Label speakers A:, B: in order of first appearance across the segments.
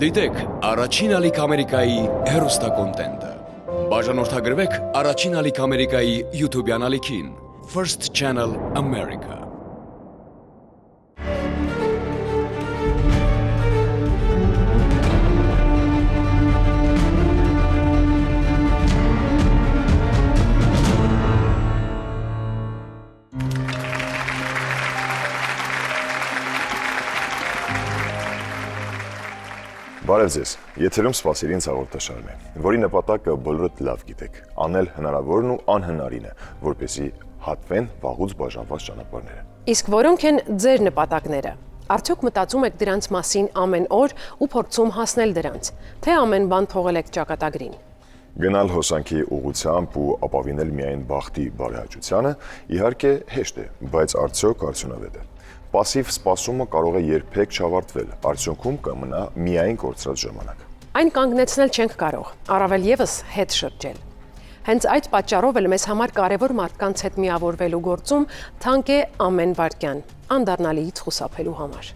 A: Դիտեք առաջին ալիք Ամերիկայի հեռուստակոնտենտը։ Բաժանորդագրվեք առաջին ալիք Ամերիկայի YouTube-յան ալիքին First Channel America։
B: Բարև ձեզ, եթերում սպասելին հաղորդաշարն է, որի նպատակը բոլորդ լավ գիտեք, անել հնարավորն ու անհնարինը, որպեսզի հատվեն վաղուց բաժանված ճանապարհները։
C: Իսկ որոնք են ձեր նպատակները։ Արդյոք մտածում եք դրանց մասին ամեն օր ու փորձում հասնել դրանց, թե ամեն բան թողել եք ճակատագրին։
B: Գնալ հոսանքի ուղղությամբ ու ապավինել միայն բախտի բարեհաճությանը, իհարկե հեշտ է, բայց արդյոք արդյունավետ է։ Պասիվ սպասումը կարող է երբեք չավարտվել, արդյունքում կմնա միայն կորցրած ժամանակ։
C: Այն կանգնեցնել չենք կարող, առավել եւս հետ շրջել։ Հենց այդ պատճառով էլ մեզ համար կարևոր մարդկանց հետ միավորվելու գործում թանկ է ամեն վայրկյան, անդառնալիից խուսափելու համար։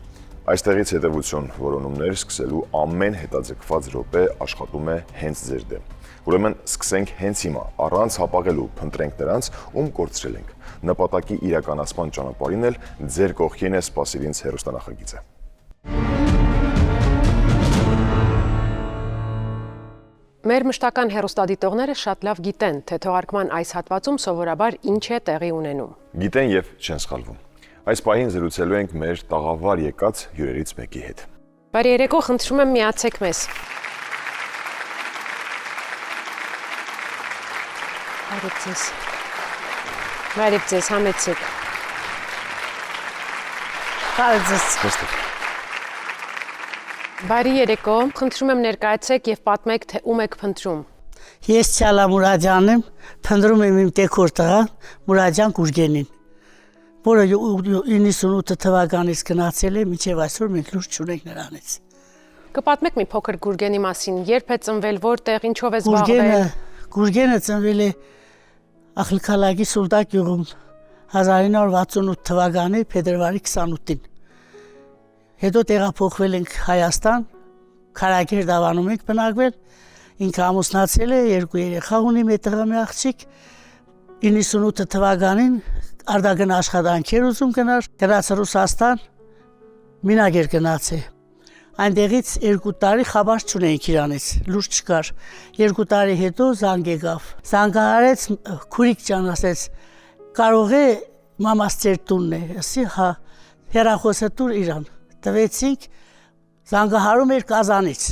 B: Այստեղից հետևություն որոնումներ սկսելու ամեն հետաձգված րոպե աշխատում է հենց ձեր դեմ։ Ուրեմն սկսենք հենց հիմա, առանց հապաղելու փնտրենք նրանց, ում կորցրել ենք։ Նպատակի իրականացման ճանապարհին էլ ձեր կողքին է սպասել ինձ հեռուստանախագիծը։
C: Մեր մշտական հեռուստադիտողները շատ լավ գիտեն, թե թողարկման այս հատվածում սովորաբար ինչ է տեղի ունենում։
B: Գիտեն եւ չեն սխալվում։ Այս պահին զրուցելու ենք մեր տաղավար եկած հյուրերից մեկի հետ։
C: Բարի երեկո, խնդրում եմ միացեք մեզ։ Բարև ձեզ, համեցեք։ Բարի երեկո, խնդրում եմ ներկայացեք եւ պատմեք, թե ում եք փնտրում։
D: Ես Չալա Մուրադյանն եմ, փնտրում եմ իմ տեքոր տղա Մուրադյան Գուրգենին, որը 98 թվականից գնացել է, մինչև այսօր մենք լույս չունենք նրանից։
C: Կպատմեք մի փոքր Գուրգենի մասին, երբ է ծնվել, որտեղ, ինչով է զբաղվել։
D: Գուրգենը ծնվել է Ախլքալագի Սուլտա գյուղում 1968 թվականի փետրվարի 28-ին։ Հետո տեղափոխվել ենք Հայաստան, Քարակերտ ավանում ենք բնակվել, ինքը ամուսնացել է, 2 երեխա ունի, մի տղա մի աղջիկ։ 98 թվականին արտագն աշխատանքեր ուզում գնար, գնաց Ռուսաստան, Մինագեր գնացել։ Այնտեղից 2 տարի խաբար չունեինք իրանից, լույս չկար։ 2 տարի հետո զանգ եկավ։ Զանգահարեց քուրիկ ջան, ասեց, կարող է մամաս ծեր տունն է, ասի հա, հեռախոսը տուր իրան։ Տվեցինք, զանգահարում էր Կազանից։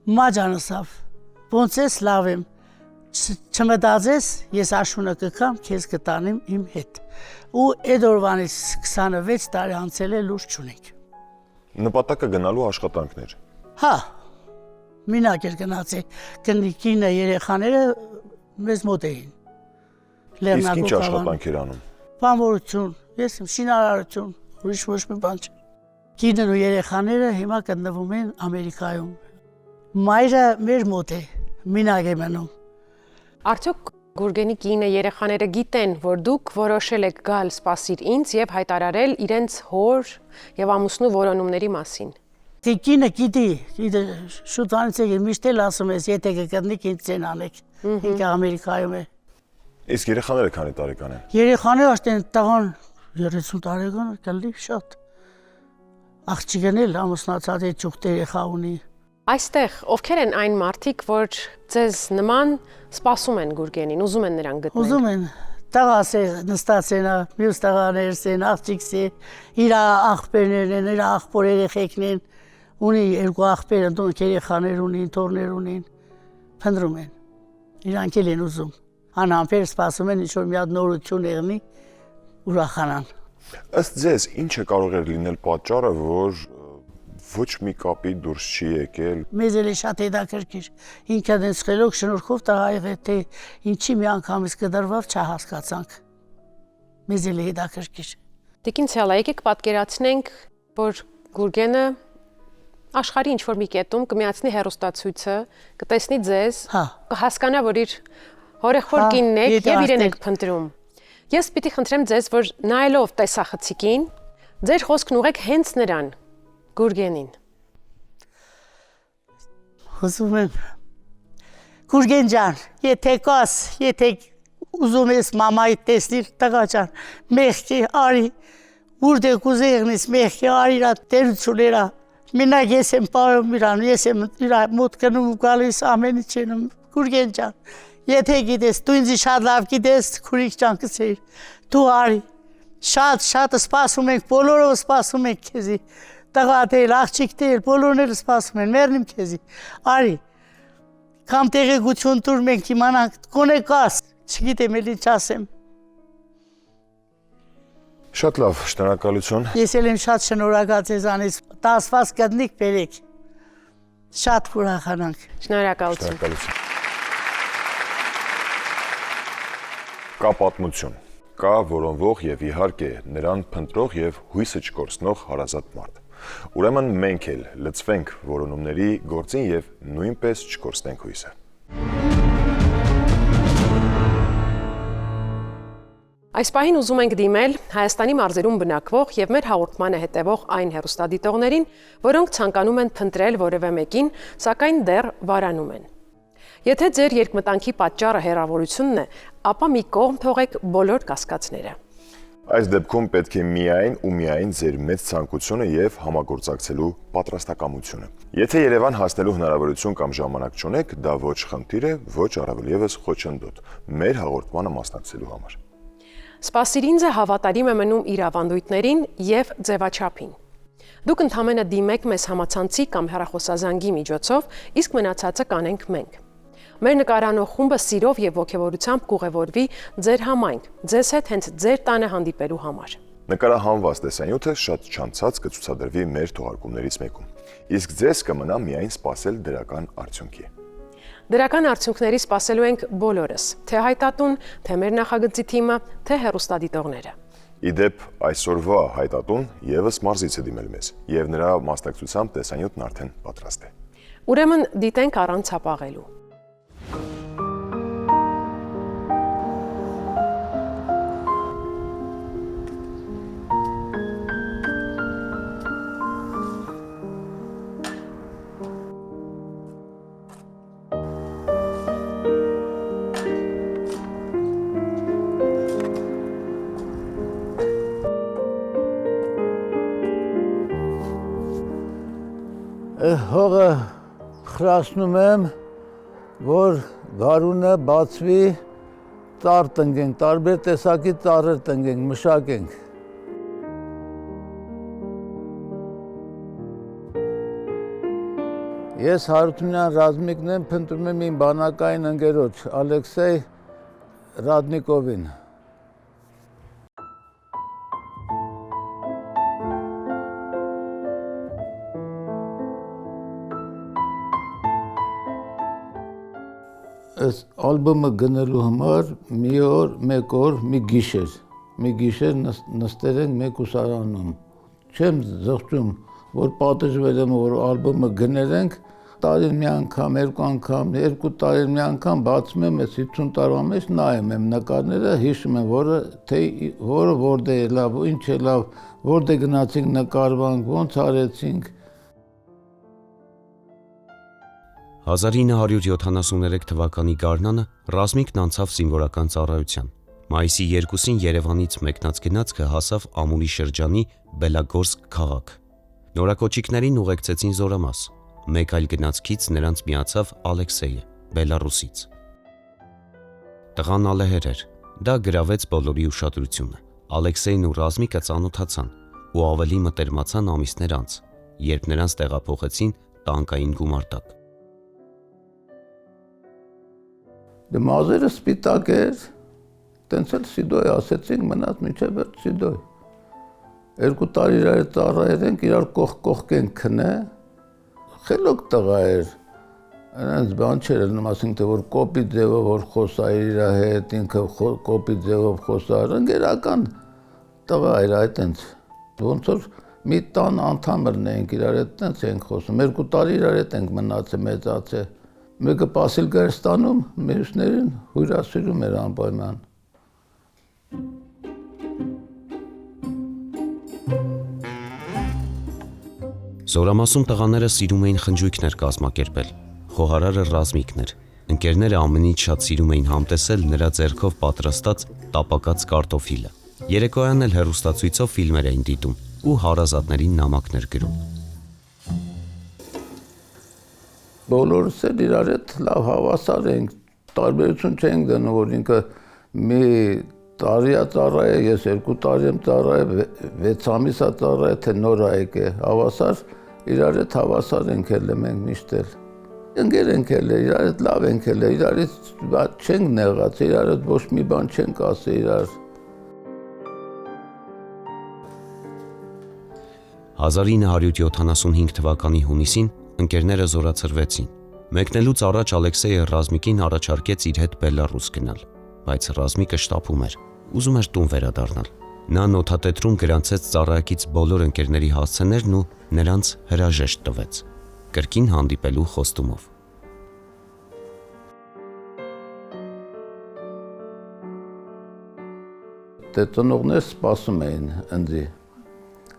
D: Մաջանսավ, ոնց ես լավ եմ, չմտածես, ես աշունը կգամ, քեզ կտանեմ իմ հետ։ Ու այդ օրվանից 26 տարի անցել է լույս չունենք։
B: Նպատակը գնալու աշխատանքներ։
D: Հա, Մինագեր գնացի, կինը երեխաները մեզ մոտ էին։
B: Իսկ ինչ աշխատանքեր անում։
D: Բանվորություն, ես շինարարություն, ուրիշ ոչ մի բան չէ։ Կինն ու երեխաները հիմա գտնվում են Ամերիկայում։ Մայրը մեր մոտ է, Մինագեր մնում։
C: Արդյոք Գուրգենի կինը երեխաները գիտեն, որ դուք որոշել եք գալ սպասիր ինձ եւ հայտարարել իրենց հոր եւ ամուսնու որոնումների մասին։
D: Թե կինը գիտի, շուտ անց է միշտ էլ ասում ես, եթե կգտնեք ինձ ցեն անեք։ Ինքը Ամերիկայում է։
B: Իսկ երեխաները քանի տարեկան են։
D: Երեխաները աշտեն տղան 30 տարեկան է, կլի շատ։ Աղջիկն էլ ամուսնացած է, ճուղտ երեխա ունի։
C: Այստեղ ովքեր են այն մարդիկ, որ ձեզ նման սպասում են Գուրգենին, ուզում են նրան գտնել։
D: Ուզում են, տղաս է նստած են, մյուս տղաներս են, աղջիկս է, իր աղբերներն են, իր աղբոր երեխեքն են, ունի 2 աղբեր, ընտանիք երեխաներ ունին, թոռներ ունին, փնտրում են, իրանք էլ են ուզում, անհամբեր սպասում են, ինչ-որ մի հատ նորություն եղնի, ուրախանան։
B: Ըստ ձեզ, ինչը կարող է լինել պատճառը, որ ոչ մի կապի դուրս չի եկել։
D: Մեզ էլ է շատ հետաքրքիր, ինքը դենց խելոք շնորհքով տղա եղել, թե ինչի մի անգամից կդրվավ չհասկացանք։ Մեզ էլ է հետաքրքիր։
C: Տիկին Ցալա, եկեք պատկերացնենք, որ Գուրգենը աշխարհի ինչ-որ մի կետում կմիացնի հեռուստացույցը, կտեսնի ձեզ, կհասկանա, որ իր հորեղբոր կինն եք եւ իրեն եք փնտրում։ Ես պիտի խնդրեմ ձեզ, որ նայելով տեսախցիկին, ձեր խոսքն ուղեք հենց նրան, Գուրգենին։
D: Ուզում եմ Գուրգեն ջան, եթե կաս, եթե ուզում ես մամայի տեսնիր տղա ջան, մեղքի արի, որտեղ կուզեգնից մեղքի արիրա տերություներա, մենակ ես եմ պարում իրան, ես եմ իրա մոտ կնում ու գալիս ամեն ինչ ենում, Գուրգեն ջան, եթե գիտես, դու ինձի շատ լավ գիտես, քուրիկ ջան կսեիր, դու արի, շատ սպասում ենք, բոլորը սպասում ենք քեզի, տղա դել, աղջիկ դել, բոլորները սպասում են, մերնիմ քեզի, արի, կամ տեղեկություն տուր մենք իմանանք, կոնե կաս, չգիտեմ էլ ինչ ասեմ։
B: Շատ լավ, շնորհակալություն։
D: Ես էլ եմ շատ շնորհակալ ձեզանից, տասված կդնիք բերեք, շատ ուրախանանք։
C: Շնորհակալություն։
B: Կա պատմություն, կա որոնվող եւ իհարկե նրան փնտրող եւ հույսը չկորցնող հարազատ մարդ։ Ուրեմն մենք էլ լծվենք որոնումների գործին եւ նույնպես չկորցնենք հույսը։
C: Այս պահին ուզում ենք դիմել Հայաստանի մարզերում բնակվող եւ մեր հաղորդմանը հետևող այն հեռուստադիտողներին, որոնք ցանկանում են փնտրել որևէ մեկին, սակայն դեռ վարանում են։ Եթե ձեր երկմտանքի պատճառը հեռավորությունն է, ապա մի կողմ թողեք բոլոր կասկածները։
B: Այս դեպքում պետք է միայն ու միայն ձեր մեծ ցանկությունը եւ համագործակցելու պատրաստակամությունը։ Եթե Երևան հասնելու հնարավորություն կամ ժամանակ չունեք, դա ոչ խնդիր է, ոչ առավել եւս խոչընդոտ մեր հաղորդմանը մասնակցելու համար։
C: Սպասիրինձը հավատարիմ է մնում իր ավանդույթներին եւ ձևաչափին։ Դուք ընդհանրապես դիմեք մեզ համացանցի կամ հեռախոսազանգի միջոցով, իսկ մնացածը կանենք մենք։ Մեր նկարանող խումբը սիրով եւ ողջավորությամբ կուղևորվի ձեր համայնք, ձեզ հետ հենց ձեր տանը հանդիպելու համար։
B: Նկարահանված տեսանյութը շատ չանցած կցուցադրվի մեր թողարկումներից մեկում, իսկ ձեզ կմնա միայն սպասել դրական արդյունքի։
C: Դրական արդյունքների սպասելու ենք բոլորս, թե հայտատուն, թե մեր նախագծի թիմը, թե հեռուստադիտողները։
B: Իդեպ այսօրվա հայտատուն եւս մարզից է դիմել մեզ, եւ նրա մասնակցությամբ տեսանյութն արդեն պատրաստ է։
C: Ուրեմն դիտենք առանց հապաղելու։
E: Հողը խրացնում եմ, որ գարունը բացվի, ծառ տնկենք, տարբեր տեսակի ծառեր տնկենք, մշակենք։ Ես Հարությունյան Ռազմիկն եմ, փնտրում եմ իմ բանակային ընկերոջ Ալեքսեյ Ռադնիկովին։ Այս ալբոմը գնելու համար մեկ օր, մի գիշեր նստել ենք մեկ ուսարանում։ Չեմ զղջում, որ պատժվել եմ, որ ալբոմը գնել ենք, տարին մի անգամ, երկու տարին մի անգամ բացում եմ, այս 50 տարվա մեջ նայում եմ նկարները, հիշում եմ, որը որտեղ է լավ, ինչ է լավ, որտեղ գնացինք նկարվանք, ոնց արեցինք։
F: 1973 թվականի գարնանը Ռազմիկն անցավ զինվորական ծառայության։ Մայիսի 2-ին Երևանից մեկնած գնացքը հասավ Ամուրի շրջանի Բելագորսկ քաղաք։ Նորակոչիկներին ուղեկցեցին զորամաս։ Մեկ այլ գնացքից նրանց միացավ Ալեքսեյը, Բելարուսից։ Տղան ալեհեր էր, դա գրավեց բոլորի ուշադրությունը։ Ալեքսեյն ու Ռազմիկը ծանոթացան ու ավելի մտերմացան ամիսներ անց, երբ նրանց տեղափոխեցին տանկային գումարտակ։
E: Դե մազերը սպիտակ էր, տենց էլ սիդոյ ասեցինք, մնաց մինչև վերջ սիդոյ։ 2 տարի իրար ծառայել ենք, իրար կողք ենք քնե, խելոք տղա էր, այնց բան չէր, ասենք թե որ կոպի ձևով որ խոսայր իր հետ, ինքը կոպի ձևով խոսար, ընկերական տղա էր այդ տենց, ոնց որ մի տան անդամերն էինք իրար հետ տենց ենք խոսում, 2 տարի իրար հետ ենք մնացել, մեծացել, մեկը Պասիլկա էր ստանում, մյուսներին հյուրասիրում էր անպայման։
F: Զորամասում տղաները սիրում էին խնջույքներ կազմակերպել, խոհարարը Ռազմիկն էր։ Ընկերները ամենից շատ սիրում էին համտեսել նրա ձեռքով պատրաստած տապակած կարտոֆիլը։ Երեկոյան էլ հեռուստացույցով ֆիլմեր էին դիտում ու հարազատներին նամակներ գրում։
E: Բոլորս էլ իրար հետ լավ հավասար ենք, տարբերություն չենք դնում, որ ինքը մի տարիա ծառա է, ես 2 տարի եմ ծառա է, 6 ամիս է ծառա է, թե նոր է եկե, հավասար, իրար հետ հավասար ենք էլ մենք միշտ էլ։ Ընկեր ենք էլ, իրար հետ լավ ենք էլ, իրարից չենք նեղած, իրար հետ ոչ մի բան չենք ասել իրար։
F: 1975 թվականի հունիսին ընկերները զորացրվեցին։ Մեկնելուց առաջ Ալեքսեյը Ռազմիկին առաջարկեց իր հետ Բելարուս գնալ, բայց Ռազմիկը շտապում էր, ուզում էր տուն վերադառնալ։ Նա նոթատետրում գրանցեց ծառայակից բոլոր ընկերների հասցեներն ու նրանց հրաժեշտ տվեց, կրկին հանդիպելու խոստումով։
E: Ծնողներ սպասում էին ընձի։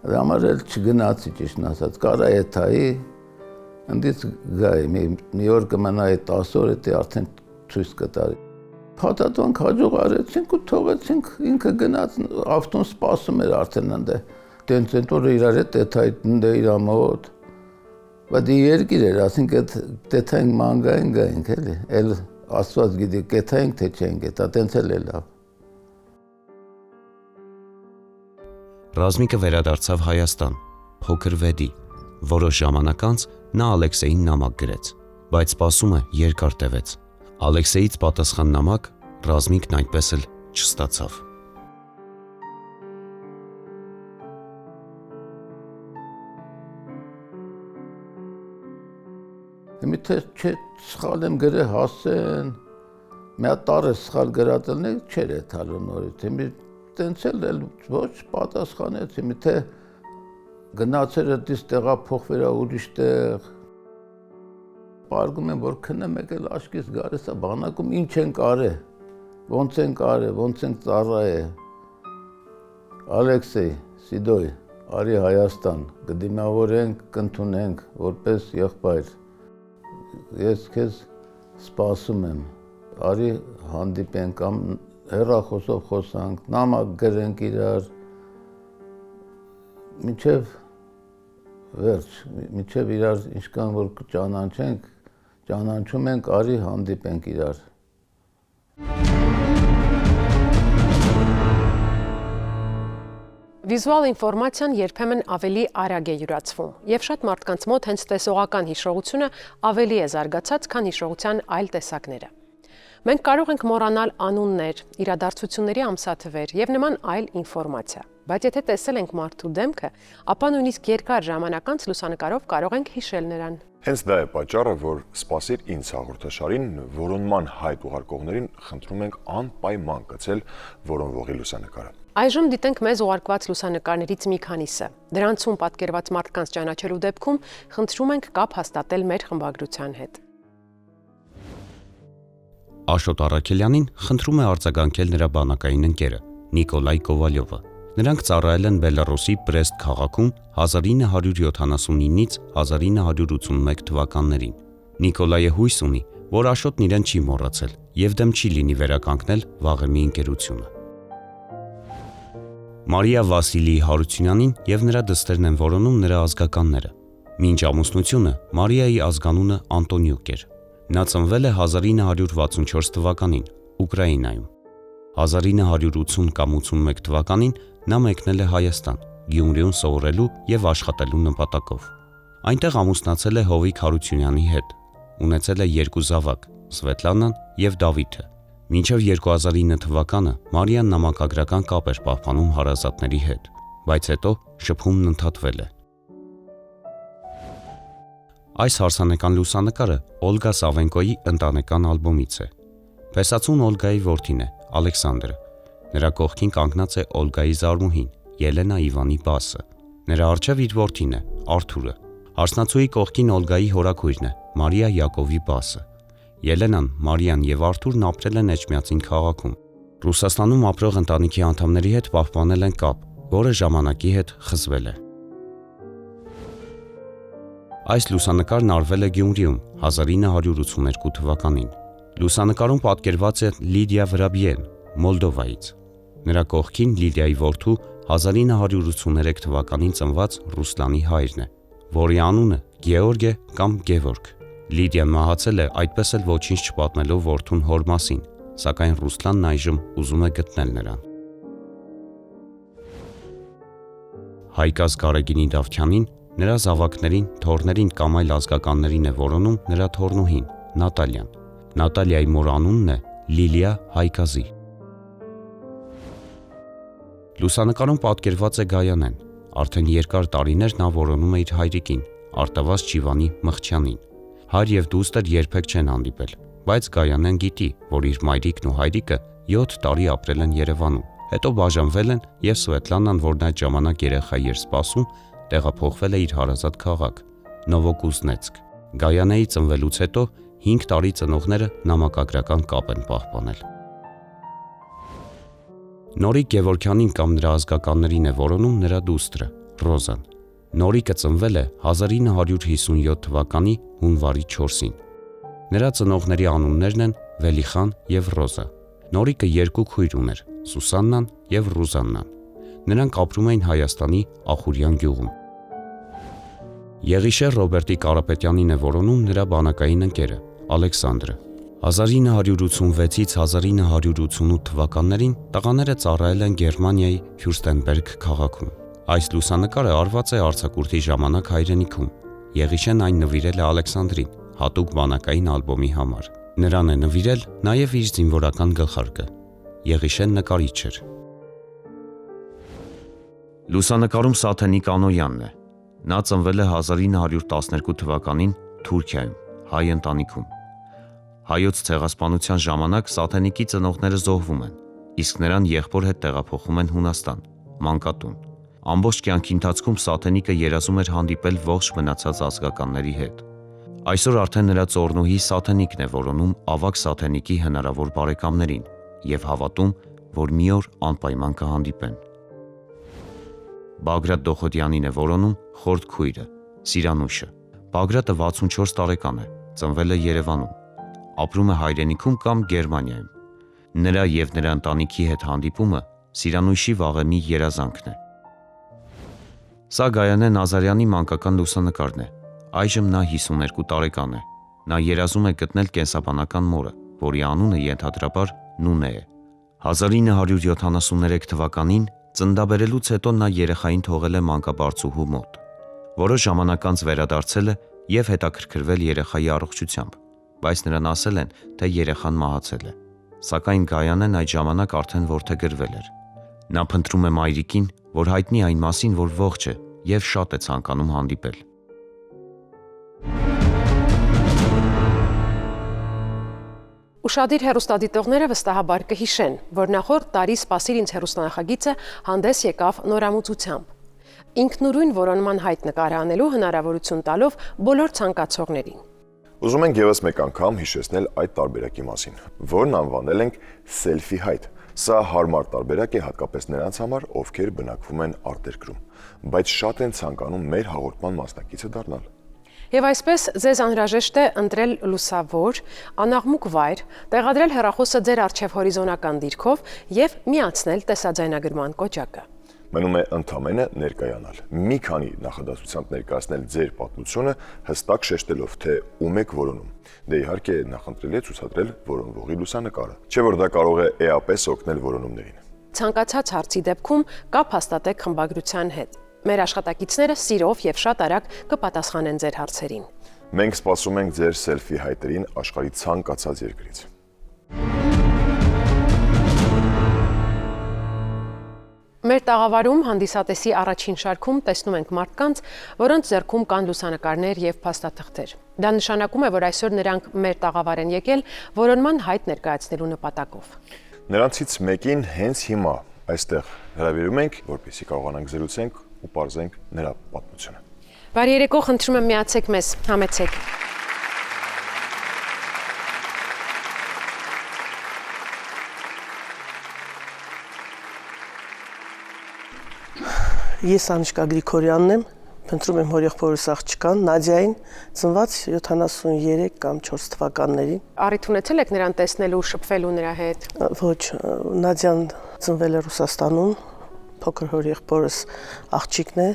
E: Դա համար էլ չգնացի ճիշտն ասած, կարա եթայի, ընդից գայի, մի օր կմնայի 10 օր, էտի արդեն ցույց կտարի։ Փաթաթվանք հաջող արեցինք ու թողեցինք, ինքը գնաց, ավտոն սպասում էր արդեն ընդ։ Տենց այդ օրը իրար հետ եթայի ընդ իր մոտ։ Բայց երկիր էր, ասենք այդ եթայինք մանգային գայինք էլի, էլ Աստված գիտի, կեթայինք թե չենք, դա տենց էլ է լավ։
F: Ռազմիկը վերադարձավ Հայաստան, փոքր վեդի, որոշ ժամանակ անց նա Ալեքսեյին նամակ գրեց, բայց սպասումը երկար տևեց։ Ալեքսեյից պատասխան նամակ Ռազմիկն այդպես էլ չստացավ։
E: Միթե սխալ եմ գրել հասեն, մի հատ տառը սխալ գրածելն է չեր է թալու նորից, տենց էլ ոչ պատասխանեցի, միթե գնացել էտիս տեղա փոխվերա ուրիշ տեղ, պարգում եմ, որ քնեմ եկել աշկիս գարես է բանակում ինչ են կարե, ոնց են կարե, ոնց են ծառա է, Ալեքսեյ, Սիդոյ, արի Հայաստան, կդիմավորենք, կընդունենք, որպես եղբայր, ես քեզ սպասում եմ, արի հանդիպենք, հեռախոսով խոսանք, նամակ գրենք իրար, մինչև վերջ, մինչև իրար ինչքան որ ճանաչենք, ճանաչում ենք, արի հանդիպենք իրար։
C: Վիզուալ ինֆորմացիան երբեմն ավելի արագ է յուրացվում, եւ շատ մարդկանց մոտ հենց տեսողական հիշողությունը ավելի է զարգացած, քան հիշողության այլ տեսակները։ Մենք կարող ենք մոռանալ անուններ, իրադարձությունների ամսաթվեր եւ նման այլ ինֆորմացիա, բայց եթե տեսել ենք մարդու դեմքը, ապա նույնիսկ երկար ժամանակ անց լուսանկարով կարող ենք հիշել նրան։
B: Հենց դա է պատճառը, որ «Սպասիր ինձ» հաղորդաշարին որոնման հայտ ուղարկողներին խնդրում ենք անպայման կցել որոնվողի լուսանկարը։
C: Այժմ դիտենք մեզ ուղարկված լուսանկարներից մի քանիսը։ Դրանցում պատկերված մարդկանց ճանաչելու դեպքում խնդրում ենք կապ հաստատել մեր խմբագրության հետ։
F: Աշոտ Առաքելյանին խնդրում է արձագանքել նրա բանակային ընկերը Նիկոլայ Կովալյովը։ Նրանք ծառայել են Բելարուսի Բրեստ քաղաքում 1979-ից 1981 թվականներին։ Նիկոլայը հույս ունի, որ Աշոտն իրեն չի մոռացել եւ դեմ չի լինի վերականգնել վաղեմի ընկերությունը։ Մարիա Վասիլիի Հարությունյանին եւ նրա դստերն են որոնում նրա ազգականները։ Մինչ ամուսնությունը Մարիայի ազգանունը Անտոնյուկ էր։ Նա ծնվել է 1964 թվականին Ուկրաինայում։ 1980 կամ 81 թվականին նա մեկնել է Հայաստան, Գյումրիում սովորելու եւ աշխատելու նպատակով։ Այնտեղ ամուսնացել է Հովիկ Հարությունյանի հետ։ Ունեցել է 2 զավակ՝ Սվետլանան եւ Դավիթը։ Մինչև 2009 թվականը Մարիան նամակագրական կապ էր պահպանում հարազատների հետ, բայց հետո շփումն ընդհատվել է։ Այս հարսանեկան լուսանկարը Օլգա Սավենկոյի ընտանեկան ալբոմից է։ Փեսացուն Օլգայի որդին է, Ալեքսանդրը։ Նրա կողքին կանգնած է Օլգայի զարմուհին, Ելենա Իվանի Բասը։ Նրա առջև իր որդին է, Արթուրը։ Հարսնացուի կողքին Օլգայի հորաքույրն է, Մարիա Յակովի Բասը։ Ելենան, Մարիան եւ Արթուրն ապրել են Էջմիածին քաղաքում։ Ռուսաստանում ապրող ընտանիքի անդամների հետ պահպանել են կապ, որը ժամանակի հետ խզվել է։ Այս լուսանկարն արվել է Գյումրիում 1982 թվականին։ Լուսանկարում պատկերված է Լիդիա Վրաբիեն, Մոլդովայից։ Նրա կողքին Լիդիայի որդու 1983 թվականին ծնված Ռուսլանի հայրն է, որի անունը Գեորգ է կամ Գևորգ։ Լիդիան մահացել է այդպես էլ ոչինչ չպատմելով որդուն հոր մասին, սակայն Ռուսլանն այժմ ուզում է գտնել նրան։ Հայկազ Գարեգինի Դավթյանին, նրա զավակներին, թոռներին կամ այլ ազգականներին է որոնում նրա թոռնուհին Նատալիան։ Նատալիայի մոր անունն է Լիլիա Հայկազի։ Լուսանկարում պատկերված է Գայանեն։ Արդեն երկար տարիներ նա որոնում է իր հայրիկին, Արտավազ Ճիվանի Մխչյանին։ Հայր եւ դուստր երբեք չեն հանդիպել, բայց Գայանեն գիտի, որ իր մայրիկն ու հայրիկը 7 տարի ապրել են Երևանում, հետո բաժանվել են եւ Սվետլանան, որն այդ ժամանակ երեխայի էր սպասում, տեղափոխվել է իր հարազատ քաղաք Նովոկուզնեցկ։ Գայանեի ծնվելուց հետո 5 տարի ծնողները նամակագրական կապ են պահպանել։ Նորիկ Գևորգյանին կամ նրա ազգականներին է որոնում նրա դուստրը Ռոզան։ Նորիկը ծնվել է 1957 թվականի հունվարի 4-ին։ Նրա ծնողների անուններն են Վելիխան եւ Ռոզա։ Նորիկը 2 քույր ուներ՝ Սուսաննան եւ Ռուզաննան։ Նրանք ապրում էին Հայաստանի Ախուրյան գյուղում։ Եղիշեր Ռոբերտի Կարապետյանին է որոնում նրա բանակային ընկերը Ալեքսանդրը։ 1986-ից 1988 թվականներին տղաները ծառայել են Գերմանիայի Ֆյուրստենբերգ քաղաքում։ Այս լուսանկարը արված է արձակուրդի ժամանակ հայրենիքում։ Եղիշեն այն նվիրել է Ալեքսանդրին հատուկ բանակային ալբոմի համար։ Նրան է նվիրել նաև իր զինվորական գլխարկը։ Եղիշեն նկարիչ էր։ Լուսանկարում Սաթենիկ Անոյանն է։ Նա ծնվել է 1912 թվականին Թուրքիայում, հայ ընտանիքում։ Հայոց ցեղասպանության ժամանակ Սաթենիկի ծնողները զոհվում են, իսկ նրան եղբոր հետ տեղափոխում են Հունաստան, Մանկատուն։ Ամբողջ կյանքի ընթացքում Սաթենիկը երազում էր հանդիպել ողջ մնացած ազգականների հետ։ Այսօր արդեն նրա ծոռնուհի Սաթենիկն է որոնում ավագ Սաթենիկի հնարավոր բարեկամներին եւ հավատում, որ մի օր անպայման կհանդիպեն։ Բագրատ Դոխոդյանին է որոնում խորտ քույրը, Սիրանուշը։ Բագրատը 64 տարեկան է, ծնվել է Երևանում, ապրում է հայրենիքում կամ Գերմանիայում։ Նրա եւ նրա ընտանիքի հետ հանդիպումը Սիրանուշի վաղեմի երազանքն է։ Սա Գայանե Նազարյանի մանկական լուսանկարն է։ Այժմ նա 52 տարեկան է։ Նա երազում է գտնել կենսաբանական մորը, որի անունը ենթադրաբար Նունե է։ 1973 թվականին ծննդաբերելուց հետո նա երեխային թողել է մանկաբարձուհու մոտ։ Որոշ ժամանակ անց վերադարձել է եւ հետաքրքրվել երեխայի առողջությամբ, բայց նրան ասել են, թե երեխան մահացել է։ Սակայն Գայանեն այդ ժամանակ արդեն որդեգրվել էր։ Նա փնտրում է մայրիկին, որ հայտնի այն մասին, որ ողջ է եւ շատ է ցանկանում հանդիպել։
C: Ուշադիր հեռուստադիտողները վստահաբար կհիշեն, որ նախորդ տարի «Սպասիր ինձ» հեռուստանախագիծը հանդես եկավ նորամուծությամբ։ Ինքնուրույն որոնման հայտ նկարահանելու հնարավորություն տալով բոլոր ցանկացողներին։
B: Ուզում ենք եւս մեկ անգամ հիշեցնել այդ տարբերակի մասին, որն անվանել ենք սելֆի հայտ։ Սա հարմար տարբերակ է հատկապես նրանց համար, ովքեր բնակվում են արտերկրում, բայց շատ են ցանկանում մեր հաղորդման մասնակիցը դառնալ։
C: Եվ այսպես ձեզ անհրաժեշտ է ընտրել լուսավոր, անաղմուկ վայր, տեղադրել հեռախոսը ձեր առջև հորիզոնական դիրքով եւ միացնել տեսաձայնագրման կոճակը։
B: Մնում է ընդամենը ներկայանալ։ Մի քանի նախադասությամբ ներկայացնել ձեր պատմությունը, հստակ շեշտելով, թե ում եք որոնում։ Դե իհարկե նախընտրելի է ցուցադրել որոնվողի լուսանկարը, չէ՞ որ դա կարող է էապես օգնել որոնումներին։
C: Ցանկացած հարցի դեպքում կապ հաստատեք խմբագրության հետ։ Մեր աշխատակիցները սիրով եւ շատ արագ կպատասխանեն ձեր հարցերին։
B: Մենք սպասում ենք ձեր սելֆի հայտերին աշխարհի ցանկացած երկրից։
C: Մեր տաղավարում հանդիսատեսի առաջին շարքում տեսնում ենք մարդկանց, որոնց ձեռքում կան լուսանկարներ եւ փաստաթղթեր։ Դա նշանակում է, որ այսօր նրանք մեր տաղավար են եկել որոնման հայտ ներկայացնելու նպատակով։
B: Նրանցից մեկին հենց հիմա այստեղ հրավիրում ենք, որպեսզի կարողանանք զրուցենք ու պարզենք նրա պատմությունը։
C: Բարի երեկո, խնդրում եմ միացեք մեզ, համեցեք։
G: Ես Անուշկա Գրիգորյանն եմ, Փնտրում եմ հորեղբորս աղջկան Նադիային, ծնված 73 կամ 4 թվականներին։
C: Առիթ ունեցել եք նրան տեսնելու, շփվելու նրա հետ։
G: Ոչ, Նադիան ծնվել է Ռուսաստանում, փոքր հորեղբորս աղջիկն է,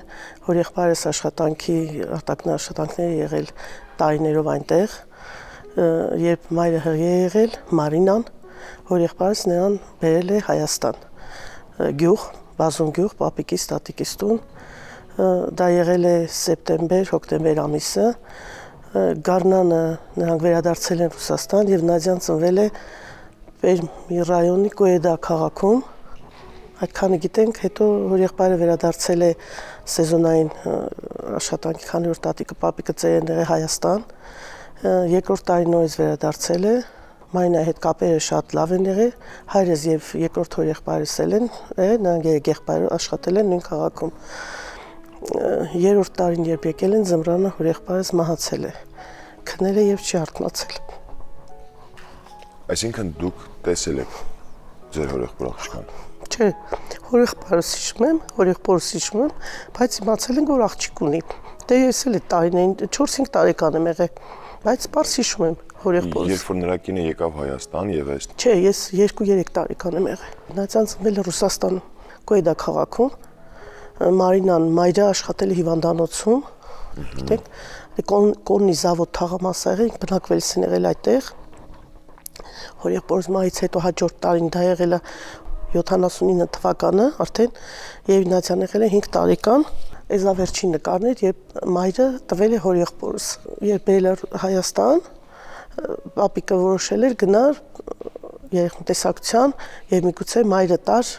G: հորեղբայրս արտաքին աշխատանքներ եղել տարիներով այնտեղ, երբ մայրը հղի է եղել, Մարինան, հորեղբայրս նրան բերել է Հայաստան, գյուղ, Բազում գյուղ, պապիկիս, տատիկիս տուն, դա եղել է սեպտեմբեր-հոկտեմբեր ամիսը, գարնանը նրանք վերադարձել են Ռուսաստան և Նադիան ծնվել է Պերմի ռայոնի Կոեդա քաղաքում, այդքանը գիտենք, հետո հորեղբայրը վերադարձել է սեզոնային աշխատանքի, քանի որ տատիկը պապիկը ծեր են եղել Հայաստան, երկրորդ տարին նորից վերադարձել է, Մարինայի հետ կապերը շատ լավ են եղել, հայրս և երկրորդ հորեղբայրս էլ են եղել, նրանք եղբայրը աշխատել են նույն քաղաքում։ Երրորդ տարին երբ եկել են ձմռանը հորեղբայրս մահացել է, քնել է և չի արթնացել։
B: Այսինքն դուք տեսել եք ձեր հորեղբոր աղջկան։
G: Չէ, հորեղբայրս հիշում եմ, հորեղբորս հիշում եմ, բայց իմացել ենք, որ աղջիկ ունի։ Դե ես էլ այդ տարիներին 4-5 տարեկան եմ եղել, բայց պարզ հիշում եմ հորեղբորս։
B: Երբ որ նրա կինը եկավ Հայաստան եւ այս։
G: Չէ, ես 2-3 տարեկան եմ եղել։ Նադիան ծնվել է Ռուսաստանում, Կոեդա քաղաքում։ Մարինան մայրը աշխատել է հիվանդանոցում, գիտեք, Կոննի զավոդ թաղամասային բնակվելիս են եղել այդտեղ։ Հորեղբորս մահից հետո հաջորդ տարին դա եղել է 79 թվականը արդեն, եւ Նադիան եղել է 5 տարեկան։ Այս վերջին նկարն էր, երբ մայրը տվել է հորեղբորս։ Երբ բերել է Հայաստան, պապիկը որոշել էր գնալ երեխան տեսակցության եւ միգուցե մայրը տար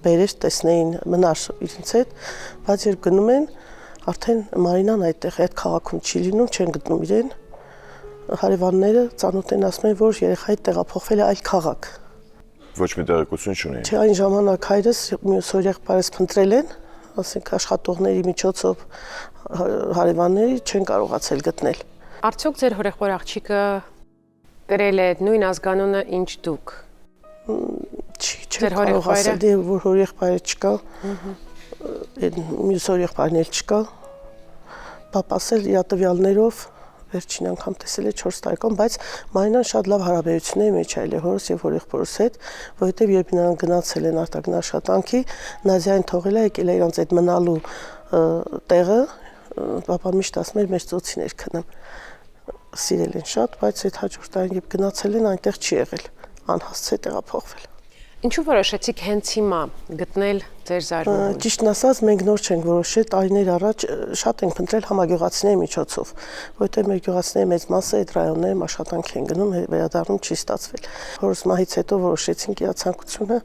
G: բերեր տեսնեին մնար իրենց հետ, բայց երբ գնում են, արդեն Մարինան այդտեղ այդ քաղաքում չի լինում, չեն գտնում իրեն։ Հարևանները ծանոթ են ասում են, որ երեխայի տեղափոխվել է այլ քաղաք։
B: Ոչ մի տեղեկություն չունեին։
G: Չէ, այն ժամանակ հայրս մյուս հորեղբայրս փնտրել են, ասենք աշխատողների միջոցով հարևանների չեն կարողացել գտնել։
C: Արդյոք ձեր հորեղբոր աղջիկը կրել է նույն ազգանունը ինչ դուք։
G: Չէ, կարող ասել որ հորեղբայրը չկա, մյուս հորեղբայրն էլ չկա, պապաս էլ իր տվյալներով վերջին անգամ տեսել է 4 տարեկան, բայց Մարինան շատ լավ հարաբերությունների մեջ այլ է հորս եւ հորեղբորս հետ, որովհետեւ երբ նրանք գնացել են արտաքին աշխատանքի, Նադիային թողել է, եկել է իրանց այդ մնալու տեղը, պապան միշտ ասում էր մեր ծոցին էր քնում։ Սիրել են շատ, բայց այդ հաջորդ տարին երբ գնացել են, այնտեղ չի եղել, անհասցե տեղափոխվել։
C: Ինչու որոշեցիք հենց հիմա գտնել ձեր զարմունքը։
G: Ճիշտն ասած, մենք նոր չենք որոշել, տարիներ առաջ շատ ենք փնտրել համագյուղացիների միջոցով, որովհետև մեր գյուղացիների մեծ մասը այդ ռայոններում աշխատանք են գնում, վերադառնում չի ստացվել։ Հորս մահից հետո որոշեցինք իր ցանկությունը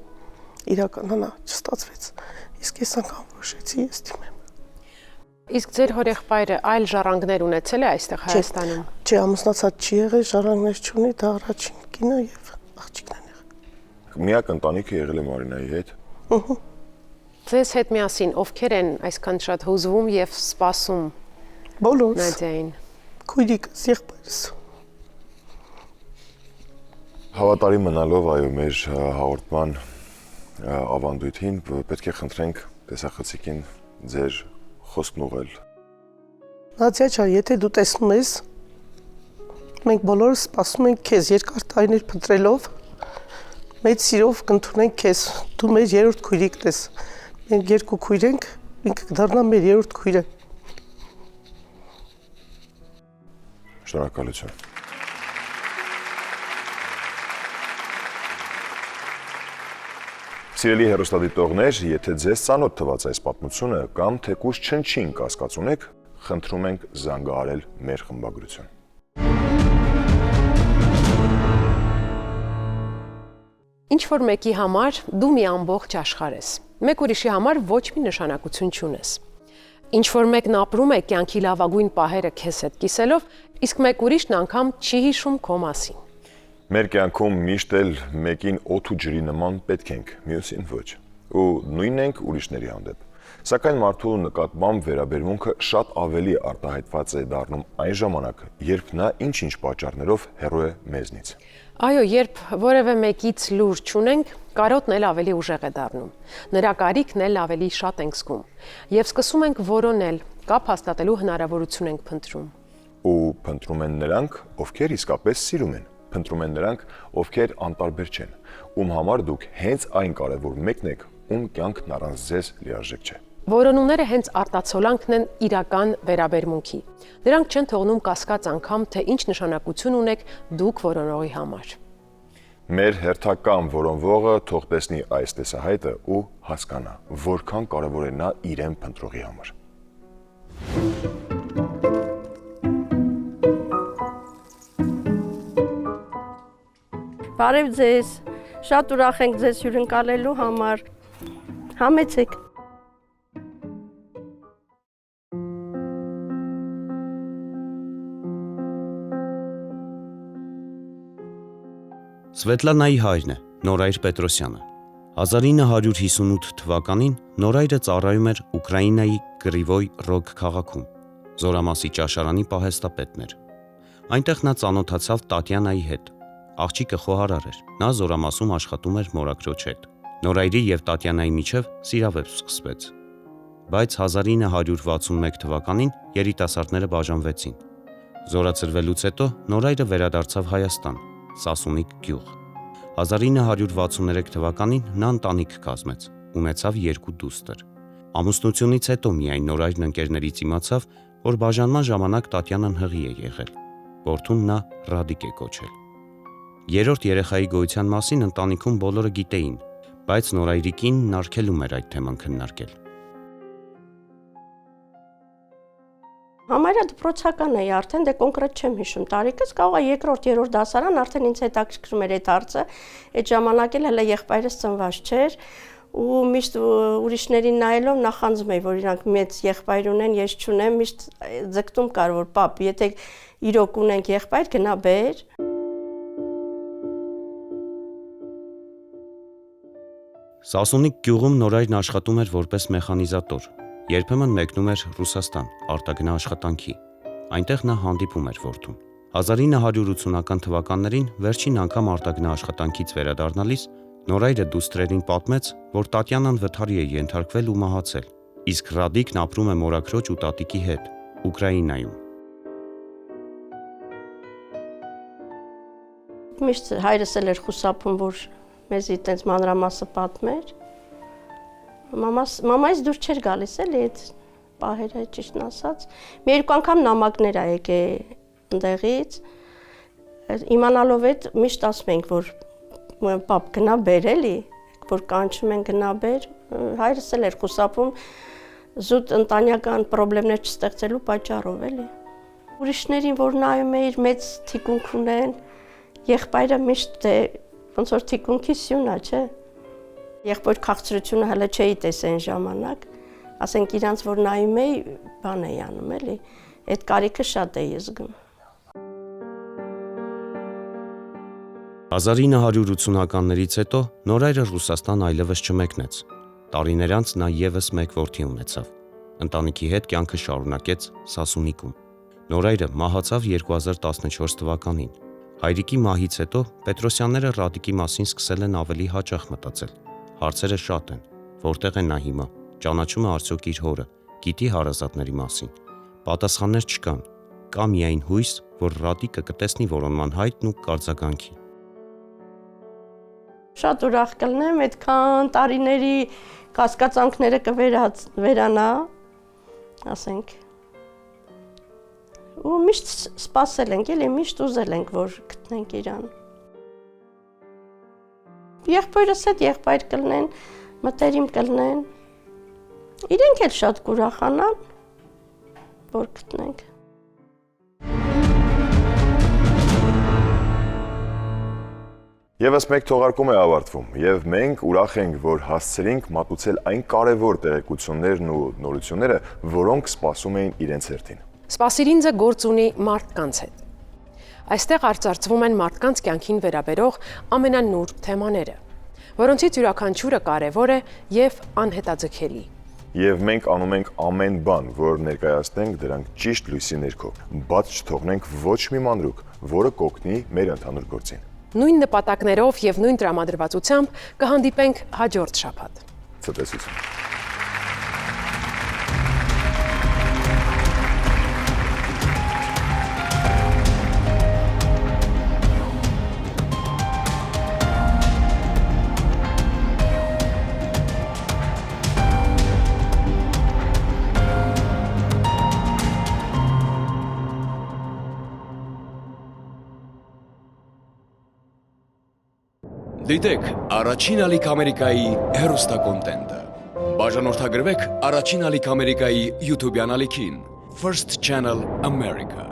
G: իրականանա, չստացվեց։ Իսկ ես անգամ որոշեցի, ես դիմեմ։
C: Իսկ ձեր հորեղբայրը այլ ժառանգներ ունեցել է այստեղ Հայաստանում։
G: Չէ, ամուսնացած չի եղել, ժառանգներ չունի, դա առաջին կինը եւ աղջիկն են եղել։
B: Միակ ընտանիքը եղել է Մարինայի հետ։
C: Ձեզ հետ միասին ովքեր են այսքան շատ հուզվում եւ սպասում
G: Բոլորս։
C: Նադիային։
G: Քույրիկս, եղբայրս։
B: Հավատարիմ մնալով այո մեր հաղորդման ավանդույթին պետք է խնդրենք տեսախցիկին ձեր խոսքն ուղղել։
G: Նադիա ջան, եթե դու տեսնում ես, մենք բոլորս սպասում ենք քեզ երկար տարիներ փնտրելով, մեծ սիրով կընդունենք քեզ, դու մեր երրորդ քույրիկն ես, մենք երկու քույր ենք, ինքը կդառնա մեր երրորդ քույրը։
B: Շնորհակալություն։ Սիրելի հեռուստադիտողներ, եթե ձեզ ծանոթ թվաց այս պատմությունը կամ թեկուզ չնչին կասկած ունեք, խնդրում ենք զանգահարել մեր խմբագրություն։
C: Ինչ որ մեկի համար դու մի ամբողջ աշխարհ ես։ Մեկ ուրիշի համար ոչ մի նշանակություն չունես։ Ինչ որ մեկն ապրում է կյանքի լավագույն պահերը քեզ հետ կիսելով, իսկ մեկ ուրիշն անգամ չի հիշում քո մասին։
B: Մեր կյանքում միշտ էլ մեկին օդ ու ջրի նման պետք ենք, մյուսին ոչ։ Ու նույնն ենք ուրիշների հանդեպ։ Սակայն մարդու նկատմամբ վերաբերմունքը շատ ավելի արտահայտված է դառնում այն ժամանակ, երբ նա ինչ-ինչ պատճառներով հեռու է մեզնից։
C: Այո, երբ որևէ մեկից լուր չունենք, կարոտն էլ ավելի ուժեղ է դառնում։ Նրա կարիքն էլ ավելի շատ ենք զգում։ Եվ սկսում ենք որոնել, կապ հաստատելու հնարավորություն ենք փնտրում։
B: Ու փնտրում են նրանք, ովքեր իսկապես սիրում են, փնտրում են նրանք, ովքեր անտարբեր չեն, ում համար դուք հենց այն կարևոր մեկն եք, ում կյանքն առանց ձեզ լիարժեք չէ։
C: Որոնումները հենց արտացոլանքն են իրական վերաբերմունքի։ Դրանք չեն թողնում կասկած անգամ, թե ինչ նշանակություն ունեք դուք որոնողի համար։
B: Մեր հերթական որոնվողը թող տեսնի այս տեսահայտը ու հասկանա, որքան կարևոր է նա իրեն փնտրողի համար։
H: Բարև ձեզ, շատ ուրախ ենք ձեզ հյուրընկալելու համար, համեցեք։
F: Սվետլանայի հայրն է, Նորայր Պետրոսյանը։ 1958 թվականին Նորայրը ծառայում էր Ուկրաինայի Կրիվոյ Ռոգ քաղաքում, զորամասի ճաշարանի պահեստապետն էր։ Այնտեղ նա ծանոթացավ Տատյանայի հետ։ Աղջիկը խոհարար էր, նա զորամասում աշխատում էր մորաքրոջ հետ։ Նորայրի և Տատյանայի միջև սիրավեպ սկսվեց։ Բայց 1961 թվականին երիտասարդները բաժանվեցին։ Զորացրվելուց հետո Նորայրը վերադարձավ Հայաստան, Սասունիկ գյուղ։ 1963 թվականին նա ընտանիք կազմեց, ունեցավ 2 դուստր։ Ամուսնությունից հետո միայն Նորայրն ընկերներից իմացավ, որ բաժանման ժամանակ Տատյանան հղի է եղել, որդուն նա Ռադիկ է կոչել։ Երրորդ երեխայի գոյության մասին ընտանիքում բոլորը գիտեին, բայց Նորայրի կինն արգելում էր այդ թեման քննարկել։
H: Համարյա դպրոցական էի արդեն, դե կոնկրետ չեմ հիշում տարիքս, կարող է երկրորդ, երրորդ դասարան, արդեն ինձ հետաքրքրում էր այդ հարցը, այդ ժամանակ էլ հələ եղբայրս ծնված չէր ու միշտ ուրիշներին նայելով նախանձում էի, որ իրանք մեծ եղբայր ունեն, ես չունեմ, միշտ ձգտում կար, որ պապ, եթե իրոք ունենք եղբայր, գնա բեր։
F: Սասունիկ գյուղում Նորայրն աշխատում էր որպես մեխանիզատոր, երբեմն մեկնում էր Ռուսաստան, արտագնա աշխատանքի։ Այնտեղ նա հանդիպում էր որդուն։ 1980-ական թվականներին վերջին անգամ արտագնա աշխատանքից վերադառնալիս Նորայրը դուստրերին պատմեց, որ Տատյանան վթարի է ենթարկվել ու մահացել, իսկ Ռադիկն ապրում է մորաքրոջ ու տատիկի հետ, Ուկրաինայում։
H: Միշտ հայրս էլ էր խուսափում, որ մեզի այդպես մանրամասը պատմեր։ Մամայից դուր չէր գալիս էլի այդ պահերը, ճիշտն ասած։ Մի երկու անգամ նամակներ ա եկել ընդեղից։ Իմանալով այդ միշտ ասում ենք, որ պապ գնա բեր էլի, որ կանչում են գնա բեր, հայրս էլ էր խուսափում զուտ ընտանեկան խնդիրներ չստեղծելու պատճառով էլի։ Ուրիշներին, որ նայում էիր, մեծ թիկունք ունեն, եղբայրը միշտ ոնց որ թիկունքի սյունա, չէ։ Եղբոր քաղցրությունը հələ չէի տեսել այն ժամանակ, ասենք իրանց որ նայում էի, բան էի անում էլի, այդ կարիքը շատ էի զգում։
F: 1980-ականներից հետո Նորայրը Ռուսաստան այլևս չմեկնեց։ Տարիներ անց նա եւս մեկ որդի ունեցավ։ Ընտանիքի հետ կյանքը շարունակեց Սասունիկում։ Նորայրը մահացավ 2014 թվականին։ Հայրիկի մահից հետո Պետրոսյանները Ռադիկի մասին սկսել են ավելի հաճախ մտածել։ Հարցերը շատ են, որտեղ է նա հիմա, ճանաչում է արդյոք իր հորը, գիտի հարազատների մասին։ Պատասխաններ չկան, կա միայն հույս, որ Ռադիկը կտեսնի որոնման հայտն ու կարձագանքի։
H: Շատ ուրախ կլնեմ, այդքան տարիների կասկածանքները կվերանա, ասենք։ Ու միշտ սպասել ենք, էլի միշտ ուզել ենք, որ գտնենք իրան։ Եղբայրս հետ եղբայր կլնեն, մտերիմ կլնեն։ Իրենք էլ շատ կուրախանան, որ գտնենք։
B: Եվս մեկ թողարկում է ավարտվում, եւ մենք ուրախ ենք, որ հասցրինք մատուցել այն կարևոր տեղեկություններն ու նորությունները, որոնք սպասում էին իրենց հերթին։
C: Սպասիրինձը գործ ունի մարդկանց հետ։ Այստեղ արծարծվում են մարդկանց կյանքին վերաբերող ամենանուրբ թեմաները, որոնցից յուրաքանչյուրը կարևոր է եւ անհետաձգելի։
B: Եվ մենք անում ենք ամեն բան, որ ներկայացնենք դրանք ճիշտ լույսի ներքո, բաց չթողնենք ոչ մի մանրուք, որը կօգնի մեր ընդհանուր գործին։
C: Նույն նպատակներով եւ նույն տրամադրվածությամբ կհանդիպենք հաջորդ շաբաթ։
B: Ցտեսություն։
A: Դիտեք Առաջին ալիք Ամերիկայի հեռուստակոնտենտը։ Բաժանորդագրվեք Առաջին ալիք Ամերիկայի YouTube-յան ալիքին First Channel America։